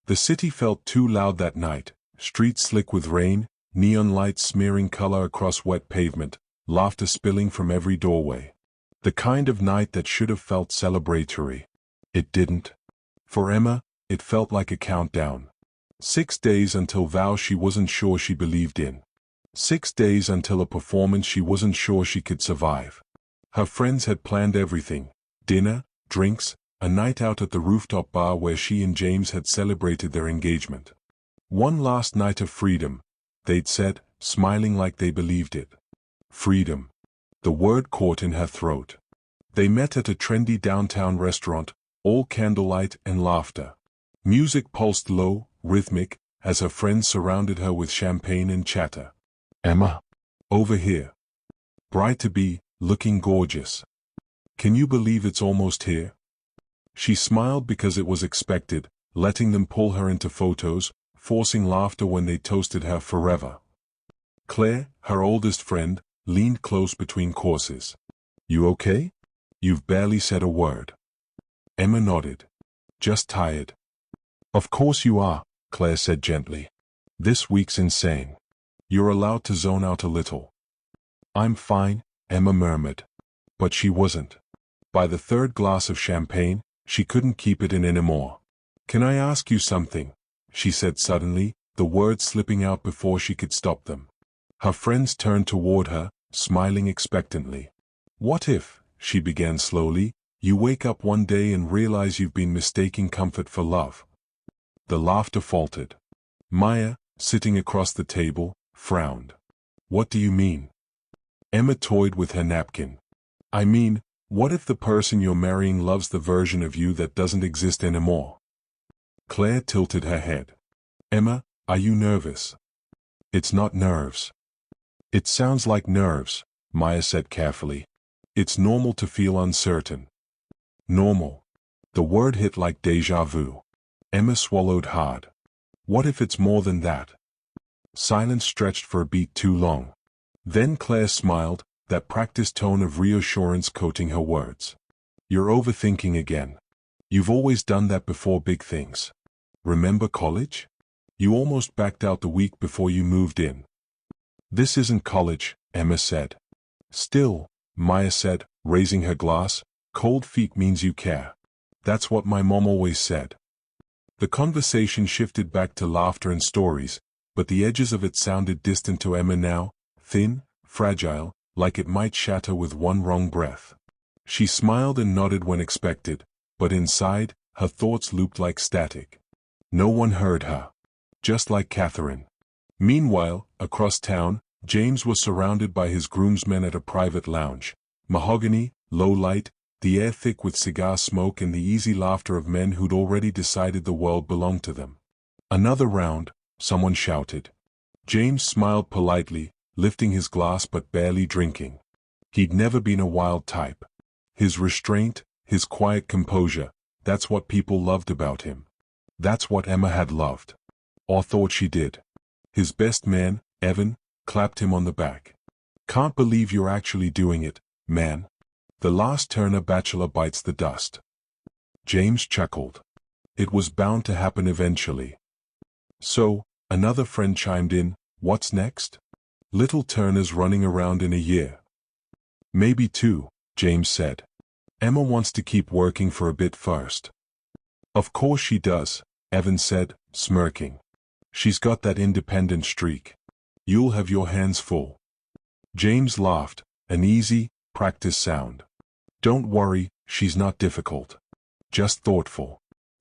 The city felt too loud that night, streets slick with rain, neon lights smearing color across wet pavement, laughter spilling from every doorway. The kind of night that should have felt celebratory. It didn't. For Emma, it felt like a countdown. 6 days until vows she wasn't sure she believed in. 6 days until a performance she wasn't sure she could survive. Her friends had planned everything: dinner, drinks, a night out at the rooftop bar where she and James had celebrated their engagement. One last night of freedom, they'd said, smiling like they believed it. Freedom. The word caught in her throat. They met at a trendy downtown restaurant, all candlelight and laughter. Music pulsed low, rhythmic, as her friends surrounded her with champagne and chatter. Emma. Over here. Bride to be, looking gorgeous. Can you believe it's almost here? She smiled because it was expected, letting them pull her into photos, forcing laughter when they toasted her forever. Claire, her oldest friend, leaned close between courses. You okay? You've barely said a word. Emma nodded. Just tired. Of course you are, Claire said gently. This week's insane. You're allowed to zone out a little. I'm fine, Emma murmured. But she wasn't. By the third glass of champagne, she couldn't keep it in anymore. Can I ask you something? She said suddenly, the words slipping out before she could stop them. Her friends turned toward her, smiling expectantly. What if, she began slowly, you wake up one day and realize you've been mistaking comfort for love? The laughter faltered. Maya, sitting across the table, frowned. What do you mean? Emma toyed with her napkin. I mean, what if the person you're marrying loves the version of you that doesn't exist anymore? Claire tilted her head. Emma, are you nervous? It's not nerves. It sounds like nerves, Maya said carefully. It's normal to feel uncertain. Normal. The word hit like déjà vu. Emma swallowed hard. What if it's more than that? Silence stretched for a beat too long. Then Claire smiled, that practiced tone of reassurance coating her words. You're overthinking again. You've always done that before big things. Remember college? You almost backed out the week before you moved in. This isn't college, Emma said. Still, Maya said, raising her glass, cold feet means you care. That's what my mom always said. The conversation shifted back to laughter and stories, but the edges of it sounded distant to Emma now, thin, fragile, like it might shatter with one wrong breath. She smiled and nodded when expected, but inside, her thoughts looped like static. No one heard her. Just like Catherine. Meanwhile, across town, James was surrounded by his groomsmen at a private lounge. Mahogany, low light, the air thick with cigar smoke and the easy laughter of men who'd already decided the world belonged to them. Another round, someone shouted. James smiled politely, lifting his glass but barely drinking. He'd never been a wild type. His restraint, his quiet composure, that's what people loved about him. That's what Emma had loved. Or thought she did. His best man, Evan, clapped him on the back. Can't believe you're actually doing it, man. The last Turner bachelor bites the dust. James chuckled. It was bound to happen eventually. So, another friend chimed in, what's next? Little Turner's running around in a year. Maybe 2, James said. Emma wants to keep working for a bit first. Of course she does, Evan said, smirking. She's got that independent streak. You'll have your hands full. James laughed, an easy, practiced sound. Don't worry, she's not difficult. Just thoughtful.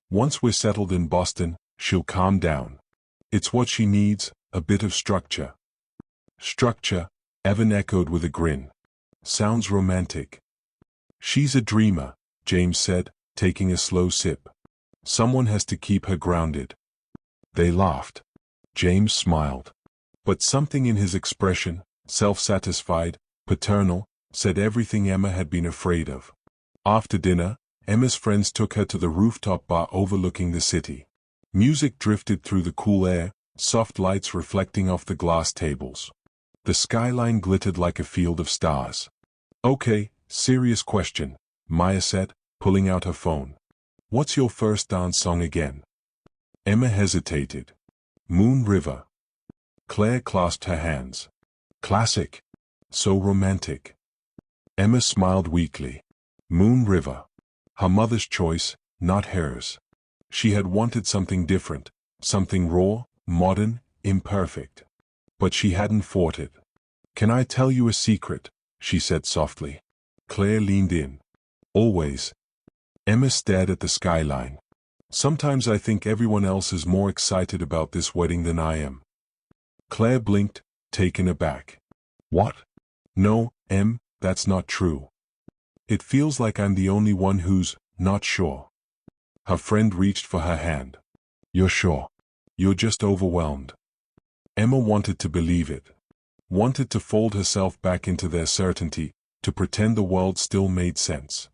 Once we're settled in Boston, she'll calm down. It's what she needs, a bit of structure. Structure, Evan echoed with a grin. Sounds romantic. She's a dreamer, James said, taking a slow sip. Someone has to keep her grounded. They laughed. James smiled. But something in his expression, self-satisfied, paternal, said everything Emma had been afraid of. After dinner, Emma's friends took her to the rooftop bar overlooking the city. Music drifted through the cool air, soft lights reflecting off the glass tables. The skyline glittered like a field of stars. Okay, serious question, Maya said, pulling out her phone. What's your first dance song again? Emma hesitated. Moon River. Claire clasped her hands. Classic. So romantic. Emma smiled weakly. Moon River. Her mother's choice, not hers. She had wanted something different, something raw, modern, imperfect. But she hadn't fought it. Can I tell you a secret? She said softly. Claire leaned in. Always. Emma stared at the skyline. Sometimes I think everyone else is more excited about this wedding than I am. Claire blinked, taken aback. What? No, Em, that's not true. It feels like I'm the only one who's not sure. Her friend reached for her hand. You're sure? You're just overwhelmed. Emma wanted to believe it. Wanted to fold herself back into their certainty, to pretend the world still made sense.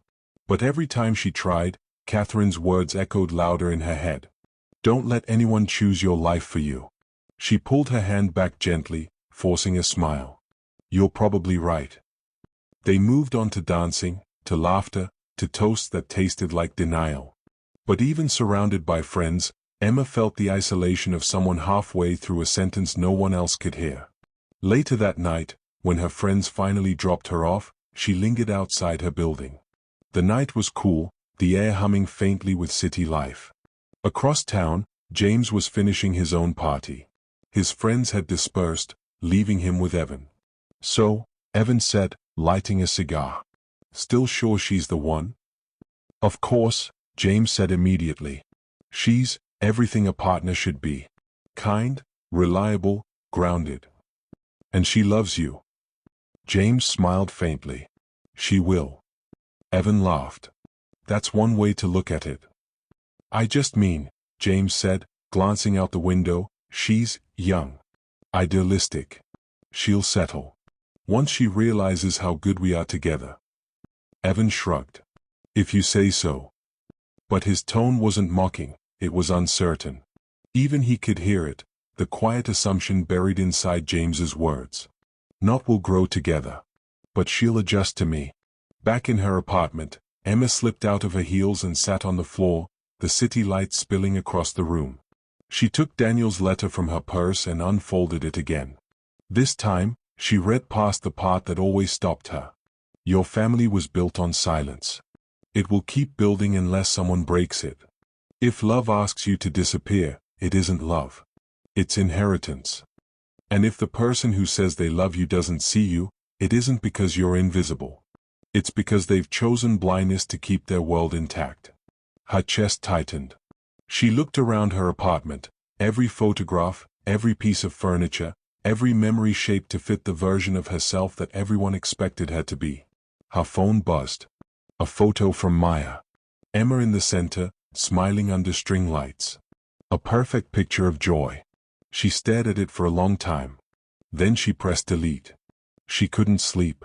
But every time she tried, Catherine's words echoed louder in her head. Don't let anyone choose your life for you. She pulled her hand back gently, forcing a smile. You're probably right. They moved on to dancing, to laughter, to toasts that tasted like denial. But even surrounded by friends, Emma felt the isolation of someone halfway through a sentence no one else could hear. Later that night, when her friends finally dropped her off, she lingered outside her building. The night was cool, the air humming faintly with city life. Across town, James was finishing his own party. His friends had dispersed, leaving him with Evan. So, Evan said, lighting a cigar. Still sure she's the one? Of course, James said immediately. She's everything a partner should be. Kind, reliable, grounded. And she loves you. James smiled faintly. She will. Evan laughed. That's one way to look at it. I just mean, James said, glancing out the window, she's young. Idealistic. She'll settle. Once she realizes how good we are together. Evan shrugged. If you say so. But his tone wasn't mocking, it was uncertain. Even he could hear it, the quiet assumption buried inside James's words. Not we'll grow together. But she'll adjust to me. Back in her apartment, Emma slipped out of her heels and sat on the floor, the city lights spilling across the room. She took Daniel's letter from her purse and unfolded it again. This time, she read past the part that always stopped her. Your family was built on silence. It will keep building unless someone breaks it. If love asks you to disappear, it isn't love. It's inheritance. And if the person who says they love you doesn't see you, it isn't because you're invisible. It's because they've chosen blindness to keep their world intact. Her chest tightened. She looked around her apartment, every photograph, every piece of furniture, every memory shaped to fit the version of herself that everyone expected her to be. Her phone buzzed. A photo from Maya. Emma in the center, smiling under string lights. A perfect picture of joy. She stared at it for a long time. Then she pressed delete. She couldn't sleep.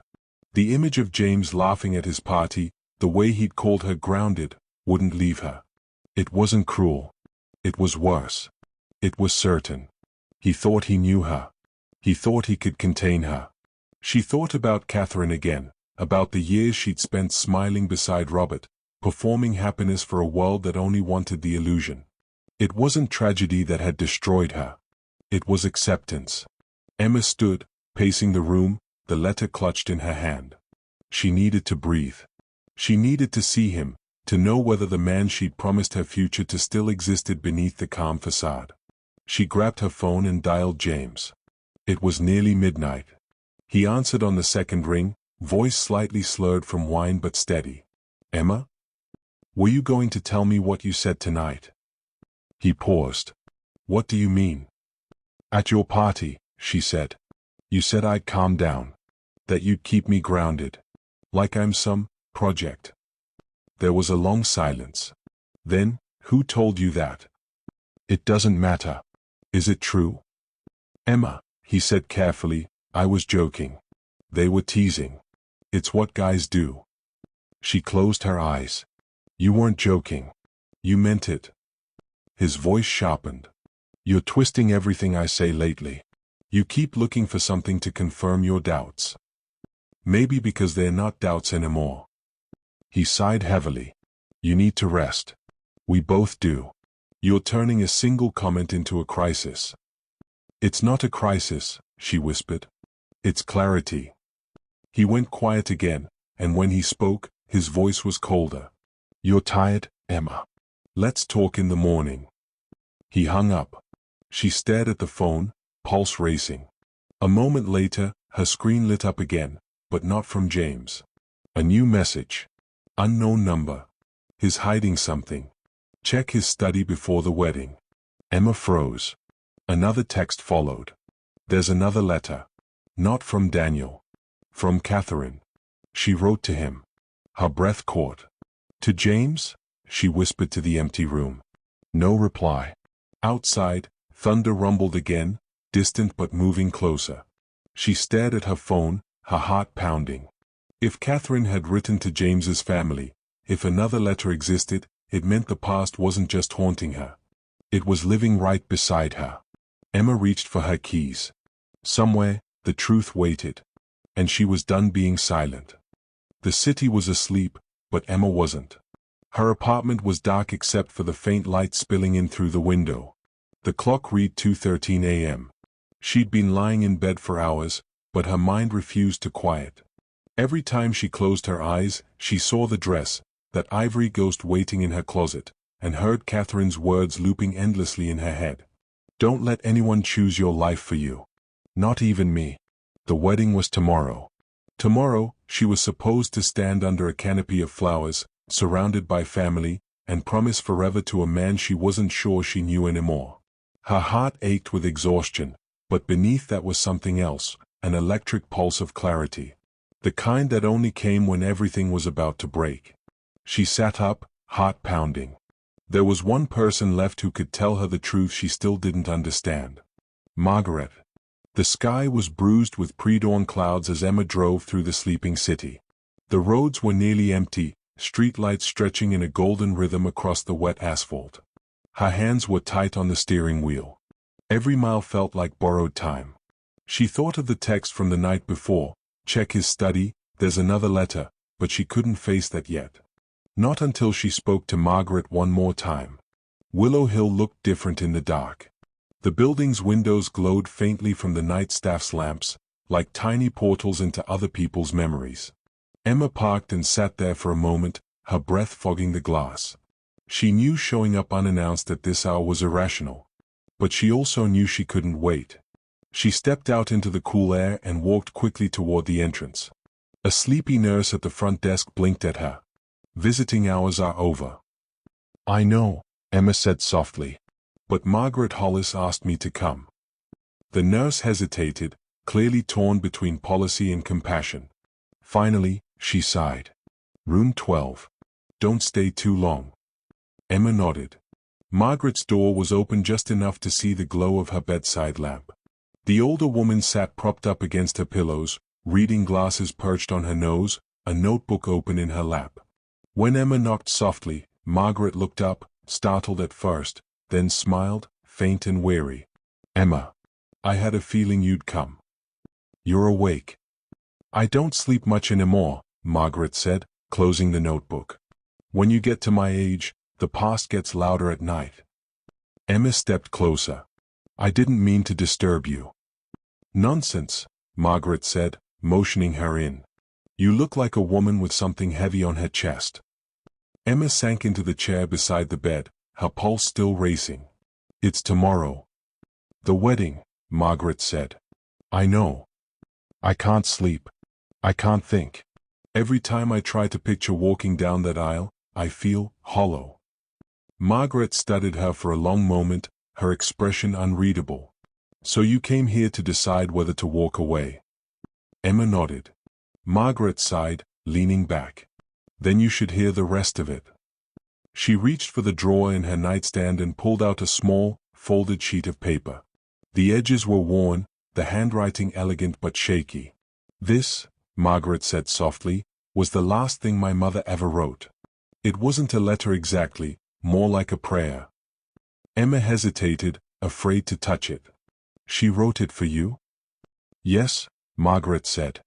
The image of James laughing at his party, the way he'd called her grounded, wouldn't leave her. It wasn't cruel. It was worse. It was certain. He thought he knew her. He thought he could contain her. She thought about Catherine again, about the years she'd spent smiling beside Robert, performing happiness for a world that only wanted the illusion. It wasn't tragedy that had destroyed her. It was acceptance. Emma stood, pacing the room, the letter clutched in her hand. She needed to breathe. She needed to see him, to know whether the man she'd promised her future to still existed beneath the calm facade. She grabbed her phone and dialed James. It was nearly midnight. He answered on the second ring, voice slightly slurred from wine but steady. Emma? Were you going to tell me what you said tonight? He paused. What do you mean? At your party, she said. You said I'd calm down. That you'd keep me grounded. Like I'm some project. There was a long silence. Then, who told you that? It doesn't matter. Is it true? Emma, he said carefully, I was joking. They were teasing. It's what guys do. She closed her eyes. You weren't joking. You meant it. His voice sharpened. You're twisting everything I say lately. You keep looking for something to confirm your doubts. Maybe because they're not doubts anymore. He sighed heavily. You need to rest. We both do. You're turning a single comment into a crisis. It's not a crisis, she whispered. It's clarity. He went quiet again, and when he spoke, his voice was colder. You're tired, Emma. Let's talk in the morning. He hung up. She stared at the phone, pulse racing. A moment later, her screen lit up again, but not from James. A new message. Unknown number. He's hiding something. Check his study before the wedding. Emma froze. Another text followed. There's another letter. Not from Daniel. From Catherine. She wrote to him. Her breath caught. To James? She whispered to the empty room. No reply. Outside, thunder rumbled again, distant but moving closer. She stared at her phone, her heart pounding. If Catherine had written to James's family, if another letter existed, it meant the past wasn't just haunting her. It was living right beside her. Emma reached for her keys. Somewhere, the truth waited. And she was done being silent. The city was asleep, but Emma wasn't. Her apartment was dark except for the faint light spilling in through the window. The clock read 2:13 a.m. She'd been lying in bed for hours, but her mind refused to quiet. Every time she closed her eyes, she saw the dress, that ivory ghost waiting in her closet, and heard Catherine's words looping endlessly in her head. Don't let anyone choose your life for you. Not even me. The wedding was tomorrow. Tomorrow, she was supposed to stand under a canopy of flowers, surrounded by family, and promise forever to a man she wasn't sure she knew anymore. Her heart ached with exhaustion, but beneath that was something else, an electric pulse of clarity. The kind that only came when everything was about to break. She sat up, heart pounding. There was one person left who could tell her the truth she still didn't understand. Margaret. The sky was bruised with pre-dawn clouds as Emma drove through the sleeping city. The roads were nearly empty, streetlights stretching in a golden rhythm across the wet asphalt. Her hands were tight on the steering wheel. Every mile felt like borrowed time. She thought of the text from the night before, check his study, there's another letter, but she couldn't face that yet. Not until she spoke to Margaret one more time. Willow Hill looked different in the dark. The building's windows glowed faintly from the night staff's lamps, like tiny portals into other people's memories. Emma parked and sat there for a moment, her breath fogging the glass. She knew showing up unannounced at this hour was irrational. But she also knew she couldn't wait. She stepped out into the cool air and walked quickly toward the entrance. A sleepy nurse at the front desk blinked at her. Visiting hours are over. I know, Emma said softly. But Margaret Hollis asked me to come. The nurse hesitated, clearly torn between policy and compassion. Finally, she sighed. Room 12. Don't stay too long. Emma nodded. Margaret's door was open just enough to see the glow of her bedside lamp. The older woman sat propped up against her pillows, reading glasses perched on her nose, a notebook open in her lap. When Emma knocked softly, Margaret looked up, startled at first, then smiled, faint and weary. Emma. I had a feeling you'd come. You're awake. I don't sleep much anymore, Margaret said, closing the notebook. When you get to my age, the past gets louder at night. Emma stepped closer. I didn't mean to disturb you. Nonsense, Margaret said, motioning her in. You look like a woman with something heavy on her chest. Emma sank into the chair beside the bed, her pulse still racing. It's tomorrow. The wedding, Margaret said. I know. I can't sleep. I can't think. Every time I try to picture walking down that aisle, I feel hollow. Margaret studied her for a long moment, her expression unreadable. So you came here to decide whether to walk away? Emma nodded. Margaret sighed, leaning back. Then you should hear the rest of it. She reached for the drawer in her nightstand and pulled out a small, folded sheet of paper. The edges were worn, the handwriting elegant but shaky. This, Margaret said softly, was the last thing my mother ever wrote. It wasn't a letter exactly, more like a prayer. Emma hesitated, afraid to touch it. She wrote it for you? Yes, Margaret said.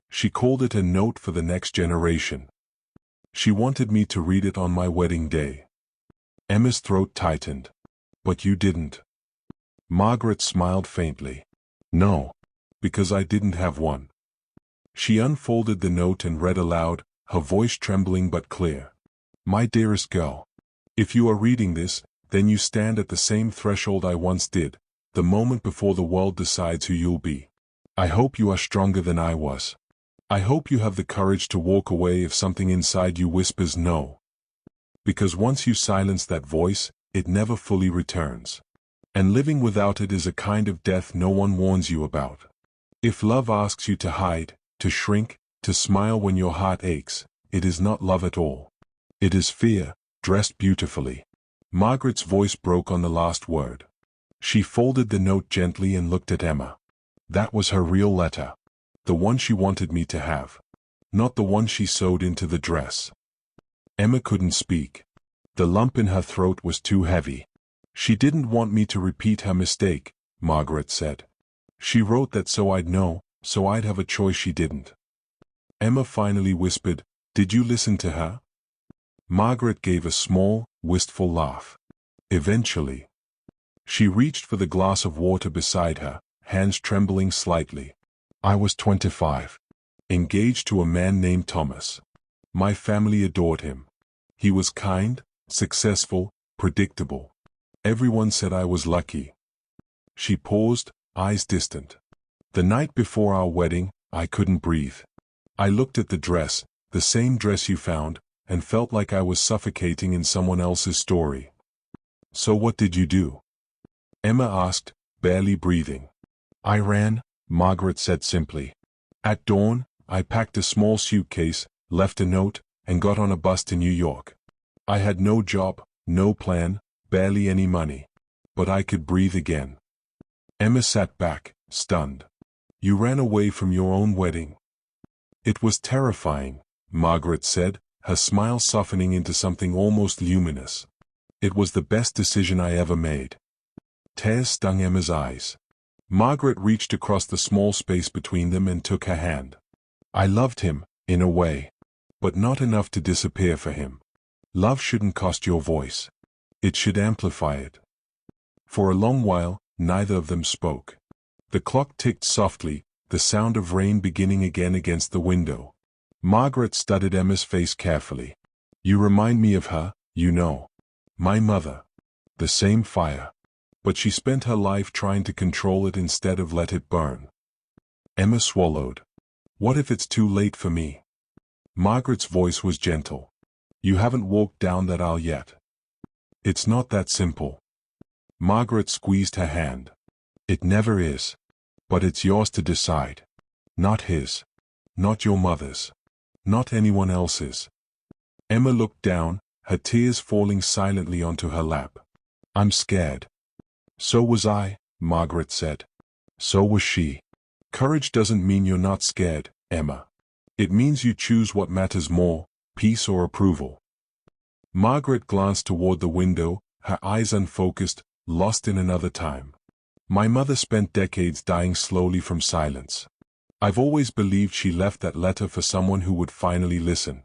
She called it a note for the next generation. She wanted me to read it on my wedding day. Emma's throat tightened. But you didn't. Margaret smiled faintly. No. Because I didn't have one. She unfolded the note and read aloud, her voice trembling but clear. My dearest girl. If you are reading this, then you stand at the same threshold I once did, the moment before the world decides who you'll be. I hope you are stronger than I was. I hope you have the courage to walk away if something inside you whispers no. Because once you silence that voice, it never fully returns. And living without it is a kind of death no one warns you about. If love asks you to hide, to shrink, to smile when your heart aches, it is not love at all. It is fear, dressed beautifully. Margaret's voice broke on the last word. She folded the note gently and looked at Emma. That was her real letter. The one she wanted me to have. Not the one she sewed into the dress. Emma couldn't speak. The lump in her throat was too heavy. She didn't want me to repeat her mistake, Margaret said. She wrote that so I'd know, so I'd have a choice she didn't. Emma finally whispered, Did you listen to her? Margaret gave a small, wistful laugh. Eventually. She reached for the glass of water beside her, hands trembling slightly. I was 25. Engaged to a man named Thomas. My family adored him. He was kind, successful, predictable. Everyone said I was lucky. She paused, eyes distant. The night before our wedding, I couldn't breathe. I looked at the dress, the same dress you found, and felt like I was suffocating in someone else's story. So what did you do? Emma asked, barely breathing. I ran, Margaret said simply. At dawn, I packed a small suitcase, left a note, and got on a bus to New York. I had no job, no plan, barely any money. But I could breathe again. Emma sat back, stunned. You ran away from your own wedding. It was terrifying, Margaret said, her smile softening into something almost luminous. It was the best decision I ever made. Tears stung Emma's eyes. Margaret reached across the small space between them and took her hand. I loved him, in a way. But not enough to disappear for him. Love shouldn't cost your voice. It should amplify it. For a long while, neither of them spoke. The clock ticked softly, the sound of rain beginning again against the window. Margaret studied Emma's face carefully. You remind me of her, you know. My mother. The same fire. But she spent her life trying to control it instead of let it burn. Emma swallowed. What if it's too late for me? Margaret's voice was gentle. You haven't walked down that aisle yet. It's not that simple. Margaret squeezed her hand. It never is. But it's yours to decide. Not his. Not your mother's. Not anyone else's. Emma looked down, her tears falling silently onto her lap. I'm scared. So was I, Margaret said. So was she. Courage doesn't mean you're not scared, Emma. It means you choose what matters more, peace or approval. Margaret glanced toward the window, her eyes unfocused, lost in another time. My mother spent decades dying slowly from silence. I've always believed she left that letter for someone who would finally listen.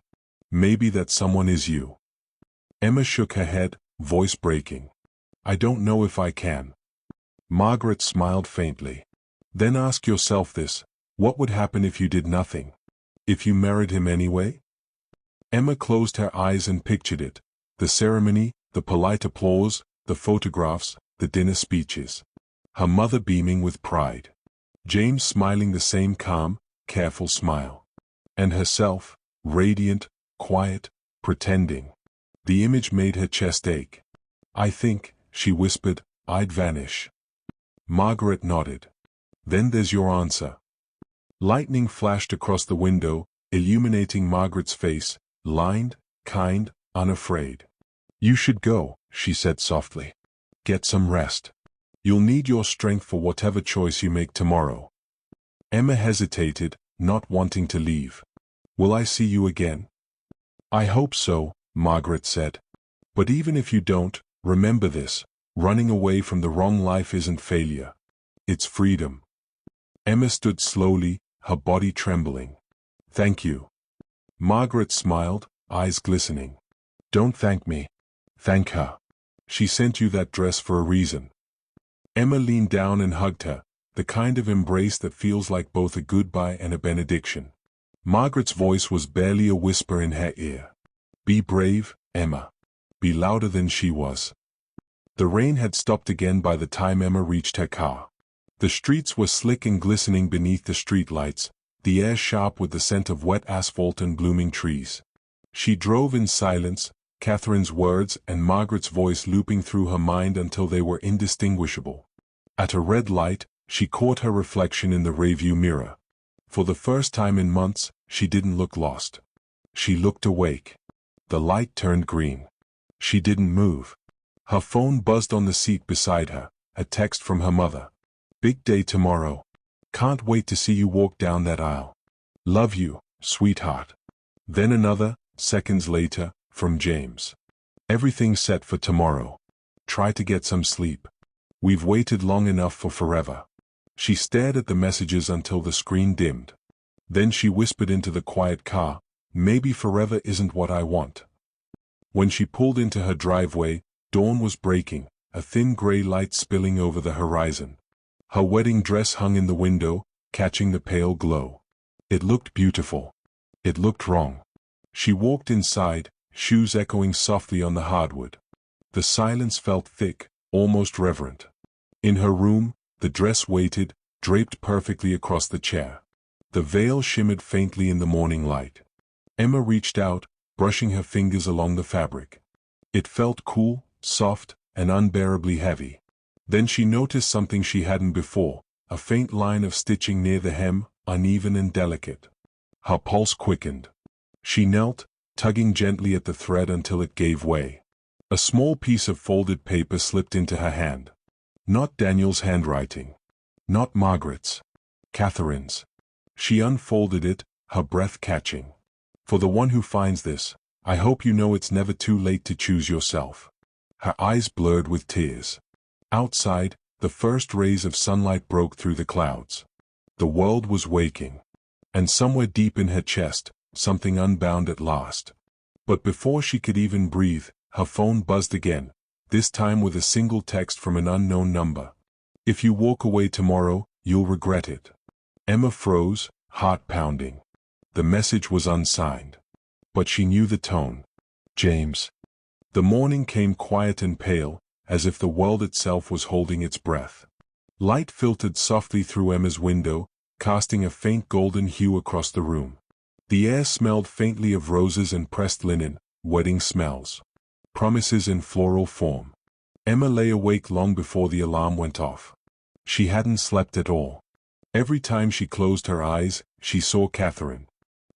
Maybe that someone is you. Emma shook her head, voice breaking. I don't know if I can. Margaret smiled faintly. Then ask yourself this, what would happen if you did nothing? If you married him anyway? Emma closed her eyes and pictured it. The ceremony, the polite applause, the photographs, the dinner speeches. Her mother beaming with pride. James smiling the same calm, careful smile. And herself, radiant, quiet, pretending. The image made her chest ache. I think, she whispered, I'd vanish. Margaret nodded. Then there's your answer. Lightning flashed across the window, illuminating Margaret's face, lined, kind, unafraid. You should go, she said softly. Get some rest. You'll need your strength for whatever choice you make tomorrow. Emma hesitated, not wanting to leave. Will I see you again? I hope so, Margaret said. But even if you don't, remember this, running away from the wrong life isn't failure. It's freedom. Emma stood slowly, her body trembling. Thank you. Margaret smiled, eyes glistening. Don't thank me. Thank her. She sent you that dress for a reason. Emma leaned down and hugged her, the kind of embrace that feels like both a goodbye and a benediction. Margaret's voice was barely a whisper in her ear. Be brave, Emma. Be louder than she was. The rain had stopped again by the time Emma reached her car. The streets were slick and glistening beneath the streetlights, the air sharp with the scent of wet asphalt and blooming trees. She drove in silence, Catherine's words and Margaret's voice looping through her mind until they were indistinguishable. At a red light, she caught her reflection in the rearview mirror. For the first time in months, she didn't look lost. She looked awake. The light turned green. She didn't move. Her phone buzzed on the seat beside her, a text from her mother. Big day tomorrow. Can't wait to see you walk down that aisle. Love you, sweetheart. Then another, seconds later, from James. Everything's set for tomorrow. Try to get some sleep. We've waited long enough for forever. She stared at the messages until the screen dimmed. Then she whispered into the quiet car, maybe forever isn't what I want. When she pulled into her driveway, dawn was breaking, a thin gray light spilling over the horizon. Her wedding dress hung in the window, catching the pale glow. It looked beautiful. It looked wrong. She walked inside, shoes echoing softly on the hardwood. The silence felt thick, almost reverent. In her room, the dress waited, draped perfectly across the chair. The veil shimmered faintly in the morning light. Emma reached out, brushing her fingers along the fabric. It felt cool, soft, and unbearably heavy. Then she noticed something she hadn't before, a faint line of stitching near the hem, uneven and delicate. Her pulse quickened. She knelt, tugging gently at the thread until it gave way. A small piece of folded paper slipped into her hand. Not Daniel's handwriting. Not Margaret's. Catherine's. She unfolded it, her breath catching. For the one who finds this, I hope you know it's never too late to choose yourself. Her eyes blurred with tears. Outside, the first rays of sunlight broke through the clouds. The world was waking. And somewhere deep in her chest, something unbound at last. But before she could even breathe, her phone buzzed again, this time with a single text from an unknown number. If you walk away tomorrow, you'll regret it. Emma froze, heart pounding. The message was unsigned. But she knew the tone. James. The morning came quiet and pale, as if the world itself was holding its breath. Light filtered softly through Emma's window, casting a faint golden hue across the room. The air smelled faintly of roses and pressed linen, wedding smells. Promises in floral form. Emma lay awake long before the alarm went off. She hadn't slept at all. Every time she closed her eyes, she saw Catherine.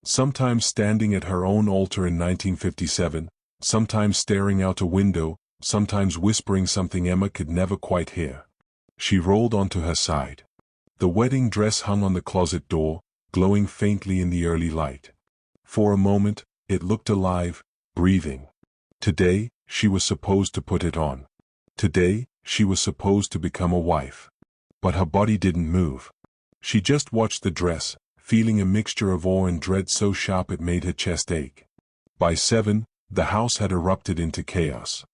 Sometimes standing at her own altar in 1957, sometimes staring out a window, sometimes whispering something Emma could never quite hear. She rolled onto her side. The wedding dress hung on the closet door, glowing faintly in the early light. For a moment, it looked alive, breathing. Today, she was supposed to put it on. Today, she was supposed to become a wife. But her body didn't move. She just watched the dress, feeling a mixture of awe and dread so sharp it made her chest ache. By 7, the house had erupted into chaos.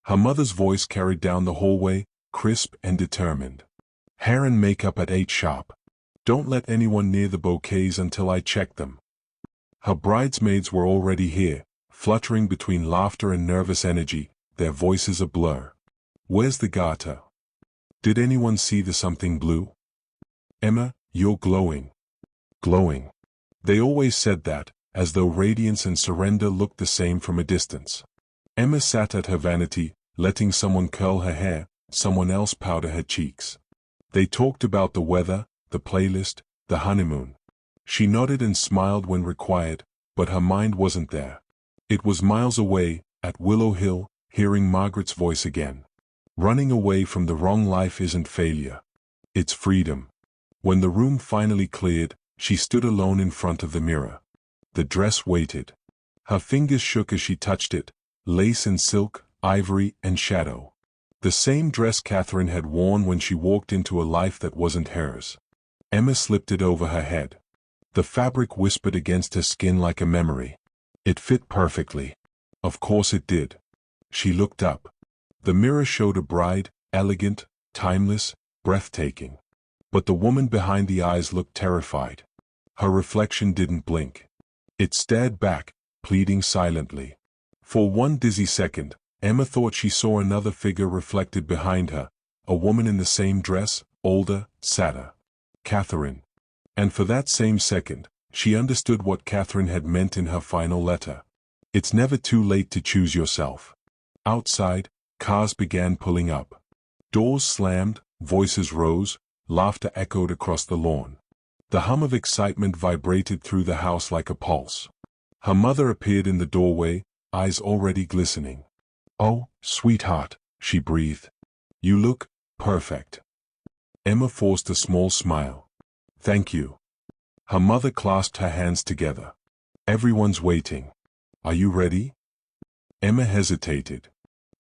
Her mother's voice carried down the hallway, crisp and determined. Hair and makeup at 8 sharp. Don't let anyone near the bouquets until I check them. Her bridesmaids were already here, fluttering between laughter and nervous energy, their voices a blur. Where's the garter? Did anyone see the something blue? Emma, you're glowing. Glowing. They always said that, as though radiance and surrender looked the same from a distance. Emma sat at her vanity, letting someone curl her hair, someone else powder her cheeks. They talked about the weather, the playlist, the honeymoon. She nodded and smiled when required, but her mind wasn't there. It was miles away, at Willow Hill, hearing Margaret's voice again. Running away from the wrong life isn't failure. It's freedom. When the room finally cleared, she stood alone in front of the mirror. The dress waited. Her fingers shook as she touched it, lace and silk, ivory and shadow. The same dress Catherine had worn when she walked into a life that wasn't hers. Emma slipped it over her head. The fabric whispered against her skin like a memory. It fit perfectly. Of course it did. She looked up. The mirror showed a bride, elegant, timeless, breathtaking. But the woman behind the eyes looked terrified. Her reflection didn't blink. It stared back, pleading silently. For one dizzy second, Emma thought she saw another figure reflected behind her, a woman in the same dress, older, sadder. Catherine. And for that same second, she understood what Catherine had meant in her final letter. It's never too late to choose yourself. Outside, cars began pulling up. Doors slammed, voices rose, laughter echoed across the lawn. The hum of excitement vibrated through the house like a pulse. Her mother appeared in the doorway, eyes already glistening. "Oh, sweetheart," she breathed. "You look perfect." Emma forced a small smile. "Thank you." Her mother clasped her hands together. "Everyone's waiting. Are you ready?" Emma hesitated.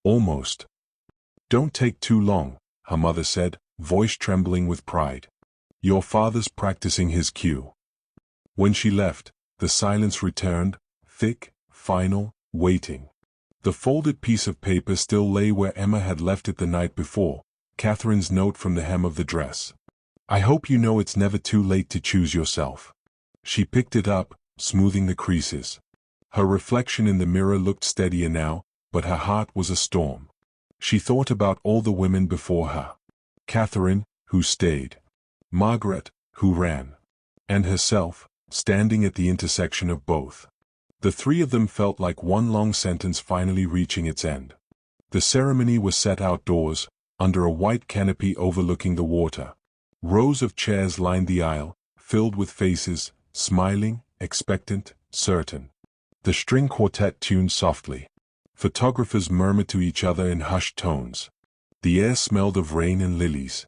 "Almost." "Don't take too long," her mother said, voice trembling with pride. "Your father's practicing his cue." When she left, the silence returned, thick, final, waiting. The folded piece of paper still lay where Emma had left it the night before, Catherine's note from the hem of the dress. "I hope you know it's never too late to choose yourself." She picked it up, smoothing the creases. Her reflection in the mirror looked steadier now, but her heart was a storm. She thought about all the women before her. Catherine, who stayed. Margaret, who ran. And herself, standing at the intersection of both. The three of them felt like one long sentence finally reaching its end. The ceremony was set outdoors, under a white canopy overlooking the water. Rows of chairs lined the aisle, filled with faces, smiling, expectant, certain. The string quartet tuned softly. Photographers murmured to each other in hushed tones. The air smelled of rain and lilies.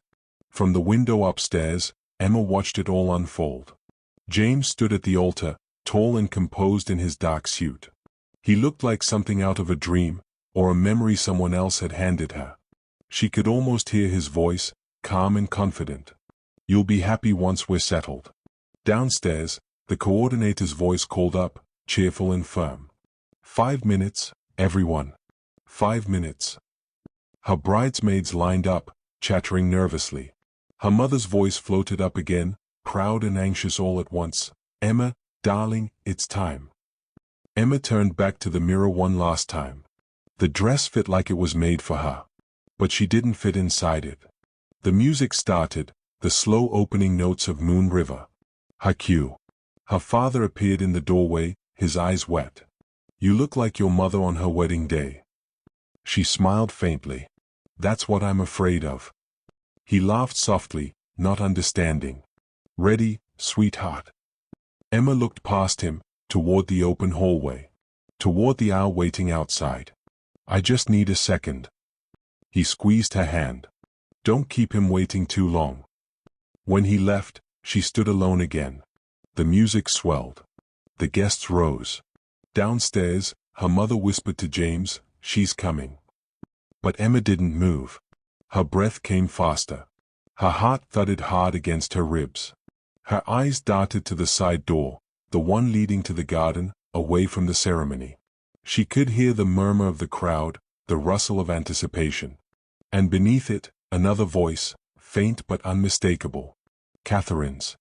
From the window upstairs, Emma watched it all unfold. James stood at the altar, tall and composed in his dark suit. He looked like something out of a dream, or a memory someone else had handed her. She could almost hear his voice, calm and confident. "You'll be happy once we're settled." Downstairs, the coordinator's voice called up, cheerful and firm. 5 minutes, everyone. 5 minutes. Her bridesmaids lined up, chattering nervously. Her mother's voice floated up again, proud and anxious all at once. "Emma, darling, it's time." Emma turned back to the mirror one last time. The dress fit like it was made for her. But she didn't fit inside it. The music started, the slow opening notes of Moon River. Her cue. Her father appeared in the doorway, his eyes wet. "You look like your mother on her wedding day." She smiled faintly. "That's what I'm afraid of." He laughed softly, not understanding. "Ready, sweetheart?" Emma looked past him, toward the open hallway. Toward the aisle waiting outside. "I just need a second." He squeezed her hand. "Don't keep him waiting too long." When he left, she stood alone again. The music swelled. The guests rose. Downstairs, her mother whispered to James, "She's coming." But Emma didn't move. Her breath came faster. Her heart thudded hard against her ribs. Her eyes darted to the side door, the one leading to the garden, away from the ceremony. She could hear the murmur of the crowd, the rustle of anticipation. And beneath it, another voice, faint but unmistakable. Catherine's.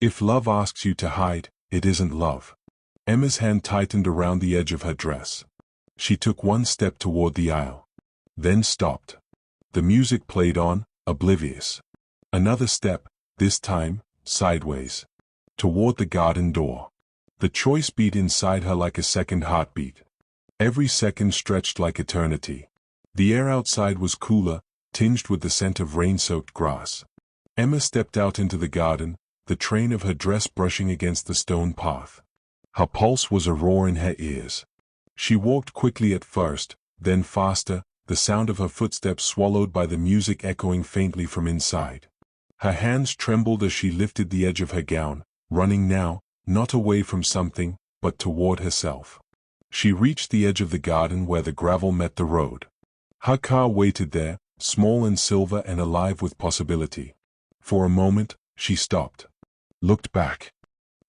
"If love asks you to hide, it isn't love." Emma's hand tightened around the edge of her dress. She took one step toward the aisle. Then stopped. The music played on, oblivious. Another step, this time, sideways. Toward the garden door. The choice beat inside her like a second heartbeat. Every second stretched like eternity. The air outside was cooler, tinged with the scent of rain-soaked grass. Emma stepped out into the garden, the train of her dress brushing against the stone path. Her pulse was a roar in her ears. She walked quickly at first, then faster, the sound of her footsteps swallowed by the music echoing faintly from inside. Her hands trembled as she lifted the edge of her gown, running now, not away from something, but toward herself. She reached the edge of the garden where the gravel met the road. Her car waited there, small and silver and alive with possibility. For a moment, she stopped. Looked back.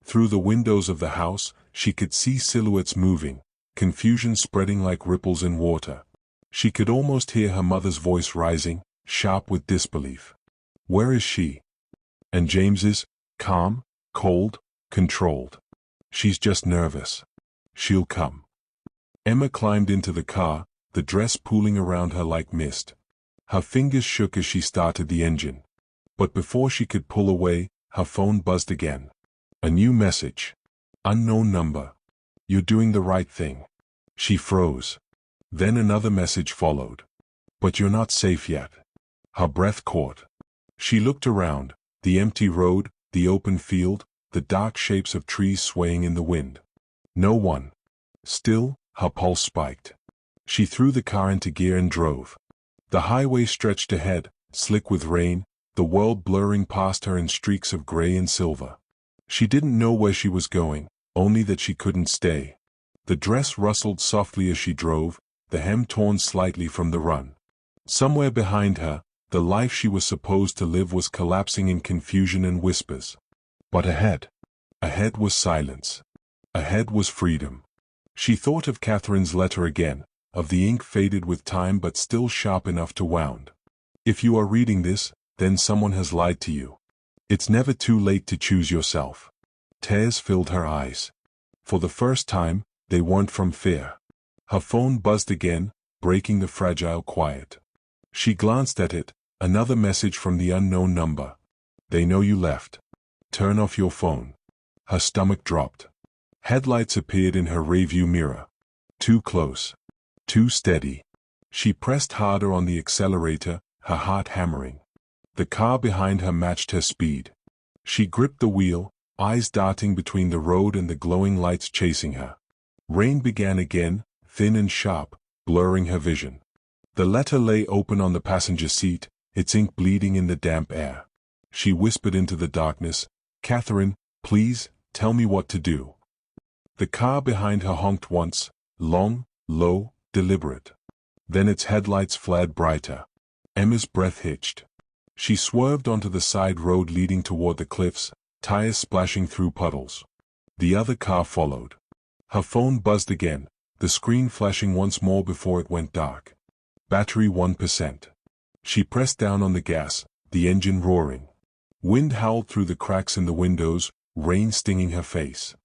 Through the windows of the house, she could see silhouettes moving, confusion spreading like ripples in water. She could almost hear her mother's voice rising, sharp with disbelief. Where is she? And James's, calm, cold, controlled. She's just nervous. She'll come. Emma climbed into the car, the dress pooling around her like mist. Her fingers shook as she started the engine. But before she could pull away, her phone buzzed again. A new message. Unknown number. You're doing the right thing. She froze. Then another message followed. But you're not safe yet. Her breath caught. She looked around, the empty road, the open field, the dark shapes of trees swaying in the wind. No one. Still, her pulse spiked. She threw the car into gear and drove. The highway stretched ahead, slick with rain, the world blurring past her in streaks of gray and silver. She didn't know where she was going, only that she couldn't stay. The dress rustled softly as she drove, the hem torn slightly from the run. Somewhere behind her, the life she was supposed to live was collapsing in confusion and whispers. But ahead was silence. Ahead was freedom. She thought of Catherine's letter again, of the ink faded with time but still sharp enough to wound. If you are reading this, then someone has lied to you. It's never too late to choose yourself. Tears filled her eyes. For the first time, they weren't from fear. Her phone buzzed again, breaking the fragile quiet. She glanced at it, another message from the unknown number. They know you left. Turn off your phone. Her stomach dropped. Headlights appeared in her rearview mirror. Too close. Too steady. She pressed harder on the accelerator, her heart hammering. The car behind her matched her speed. She gripped the wheel, eyes darting between the road and the glowing lights chasing her. Rain began again, thin and sharp, blurring her vision. The letter lay open on the passenger seat, its ink bleeding in the damp air. She whispered into the darkness, "Catherine, please, tell me what to do." The car behind her honked once, long, low, deliberate. Then its headlights flared brighter. Emma's breath hitched. She swerved onto the side road leading toward the cliffs, tires splashing through puddles. The other car followed. Her phone buzzed again, the screen flashing once more before it went dark. Battery 1%. She pressed down on the gas, the engine roaring. Wind howled through the cracks in the windows, rain stinging her face.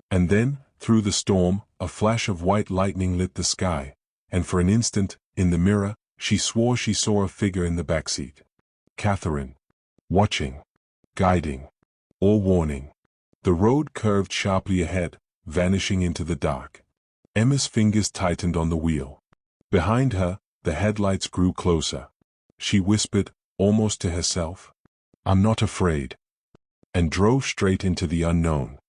And then, through the storm, a flash of white lightning lit the sky, and for an instant, in the mirror, she swore she saw a figure in the backseat. Catherine. Watching. Guiding. Or warning. The road curved sharply ahead, vanishing into the dark. Emma's fingers tightened on the wheel. Behind her, the headlights grew closer. She whispered, almost to herself, "I'm not afraid," and drove straight into the unknown.